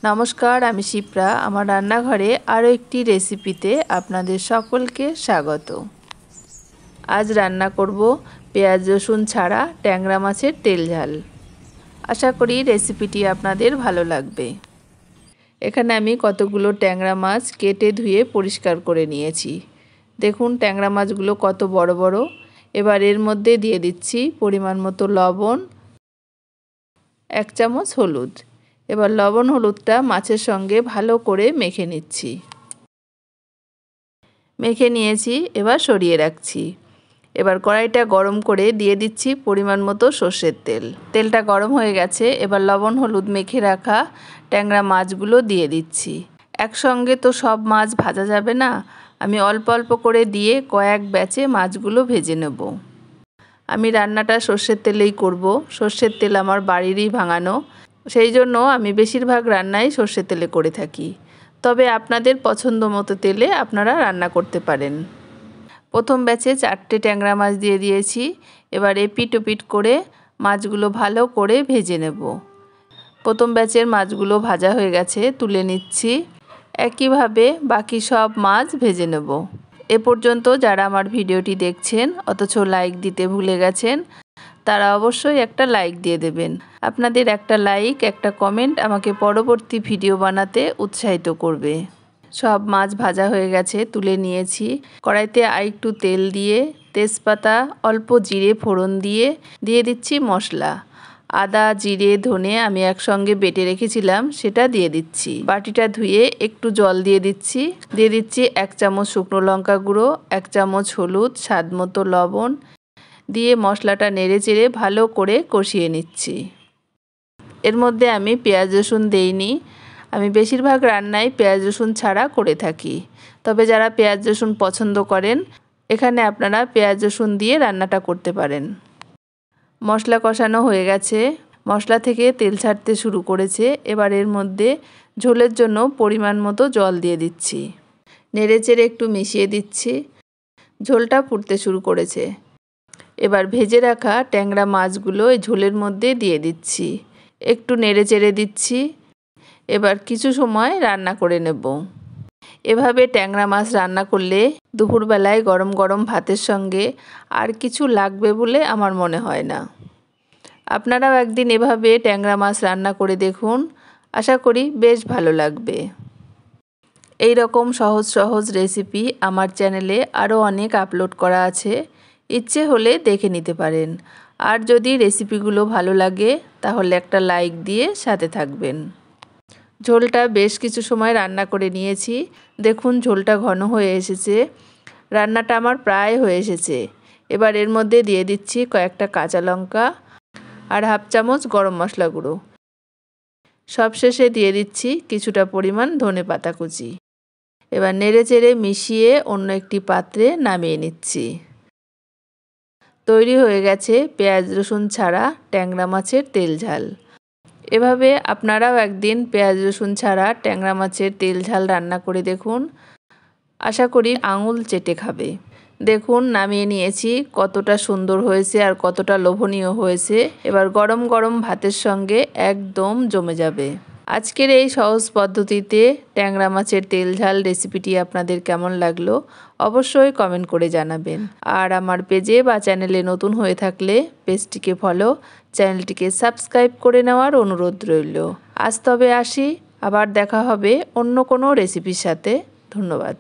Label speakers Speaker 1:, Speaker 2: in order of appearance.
Speaker 1: नमस्कार आमी शिप्रा आमार रान्नाघरे आरो एकटी रेसिपिते आपनादेर सकलके स्वागत। आज रान्ना करब पेঁয়াজ रसुन छाड़ा टैंगरा माछेर तेल झाल। आशा करी रेसिपिटी आपनादेर भालो लागबे। एखाने आमी कतगुलो टैंगरा माछ केटे धुए परिष्कार करे निয়েছি। देखुन टैंगरा माछगुलो कत बड़ बड़। एबार एर मध्य दिए दिচ্ছি परिमाण मतो लवण, 1 चामच हलुद। एबार लवण हलुदटा माछेर संगे भालो करे मेखे निচ্ছি। मेखे निয়েছি एबार सरिये राखছি। एबार कड़ाईटा गरम करे दिए दिচ্ছি परिमाण मतो सर्षेर तेल। तेलटा गरम हये गेছে। एबार लवण हलुद मेखे राखा टैंगरा माछगुलो दिए दिচ্ছি। एकसंगे तो सब माछ भाजा जाबे ना, आमी अल्प अल्प करे दिए कयेक बैचे माछगुलो भेजे नेब। आमी रान्नाटा सर्षेर तेलेई करब। सर्षेर तेल आमार बाड़िरই भाঙানো। সেই জন্য আমি বেশিরভাগ রান্নাই সরষের তেলে করে থাকি। তবে আপনাদের পছন্দ মতো তেলে আপনারা রান্না করতে পারেন। প্রথম ব্যাচে 4টে ট্যাংরা মাছ দিয়ে দিয়েছি। এবার এপিট ওপিট করে মাছগুলো ভালো করে ভেজে নেব। প্রথম ব্যাচের মাছগুলো ভাজা হয়ে গেছে, তুলে নিচ্ছি। একইভাবে বাকি সব মাছ ভেজে নেব। এ পর্যন্ত যারা আমার ভিডিওটি দেখছেন অথচ লাইক দিতে ভুলে গেছেন তারা অবশ্যই একটা লাইক দিয়ে দেবেন। আপনাদের একটা লাইক একটা কমেন্ট আমাকে পরবর্তী ভিডিও বানাতে উৎসাহিত করবে। সব মাছ ভাজা হয়ে গেছে, তুলে নিয়েছি। কড়াইতে আরেকটু তেল দিয়ে তেজপাতা অল্প জিরে ফোড়ন দিয়ে দিচ্ছি মশলা। আদা জিরে ধনে আমি একসঙ্গে বেটে রেখেছিলাম সেটা দিয়ে দিচ্ছি। বাটিটা ধুয়ে একটু জল দিয়ে দিচ্ছি। দিয়ে দিচ্ছি 1 চামচ শুকনো লঙ্কা গুঁড়ো, 1 চামচ হলুদ, স্বাদ মতো লবণ দিয়ে মশলাটা নেড়ে চেড়ে ভালো করে কষিয়ে নিচ্ছি। এর মধ্যে আমি পেঁয়াজ রসুন দেইনি। আমি বেশিরভাগ রান্নাই পেঁয়াজ রসুন ছাড়া করে থাকি। তবে যারা পেঁয়াজ রসুন পছন্দ করেন এখানে আপনারা পেঁয়াজ রসুন দিয়ে রান্নাটা করতে পারেন। মশলা কষানো হয়ে গেছে, মশলা থেকে তেল ছাড়তে শুরু করেছে। এবার এর মধ্যে ঝোলের জন্য পরিমাণ মতো জল দিয়ে দিচ্ছি। নেড়ে চেড়ে একটু মিশিয়ে দিচ্ছি। ঝোলটা ফুটতে শুরু করেছে। এবার ভেজে রাখা ট্যাংরা মাছগুলো এই ঝোলের মধ্যে দিয়ে দিচ্ছি। একটু নেড়ে চেড়ে দিচ্ছি। এবার কিছু সময় রান্না করে নেব। এভাবে ট্যাংরা মাছ রান্না করলে দুপুরবেলায় গরম গরম ভাতের সঙ্গে আর কিছু লাগবে বলে আমার মনে হয় না। আপনারাও একদিন এভাবে ট্যাংরা মাছ রান্না করে দেখুন, আশা করি বেশ ভালো লাগবে। এই রকম সহজ সহজ রেসিপি আমার চ্যানেলে আরও অনেক আপলোড করা আছে, ইচ্ছে হলে দেখে নিতে পারেন। আর যদি রেসিপিগুলো ভালো লাগে তাহলে একটা লাইক দিয়ে সাথে থাকবেন। ঝোলটা বেশ কিছু সময় রান্না করে নিয়েছি। দেখুন ঝোলটা ঘন হয়ে এসেছে। রান্নাটা আমার প্রায় হয়ে এসেছে। এবার এর মধ্যে দিয়ে দিচ্ছি কয়েকটা কাঁচা লঙ্কা আর 1/2 চামচ গরম মশলা গুঁড়ো। সবশেষে দিয়ে দিচ্ছি কিছুটা পরিমাণ ধনেপাতা কুচি। এবার নেড়ে চেড়ে মিশিয়ে অন্য একটি পাত্রে নামিয়ে নিচ্ছি। তৈরি হয়ে গেছে পেঁয়াজ রসুন ছাড়া ট্যাংরা মাছের তেল ঝাল। এভাবে আপনারাও একদিন পেঁয়াজ রসুন ছাড়া ট্যাংরা মাছের তেল ঝাল রান্না করে দেখুন, আশা করি আঙুল চেটে খাবে। দেখুন নামিয়ে নিয়েছি, কতটা সুন্দর হয়েছে আর কতটা লোভনীয় হয়েছে। এবার গরম গরম ভাতের সঙ্গে একদম জমে যাবে। আজকের এই সহজ পদ্ধতিতে ট্যাংরা মাছের তেল ঝাল রেসিপিটি আপনাদের কেমন লাগলো অবশ্যই কমেন্ট করে জানাবেন। আর আমার পেজে বা চ্যানেলে নতুন হয়ে থাকলে পেজটিকে ফলো, চ্যানেলটিকে সাবস্ক্রাইব করে নেওয়ার অনুরোধ রইল। আজ তবে আসি, আবার দেখা হবে অন্য কোনো রেসিপির সাথে। ধন্যবাদ।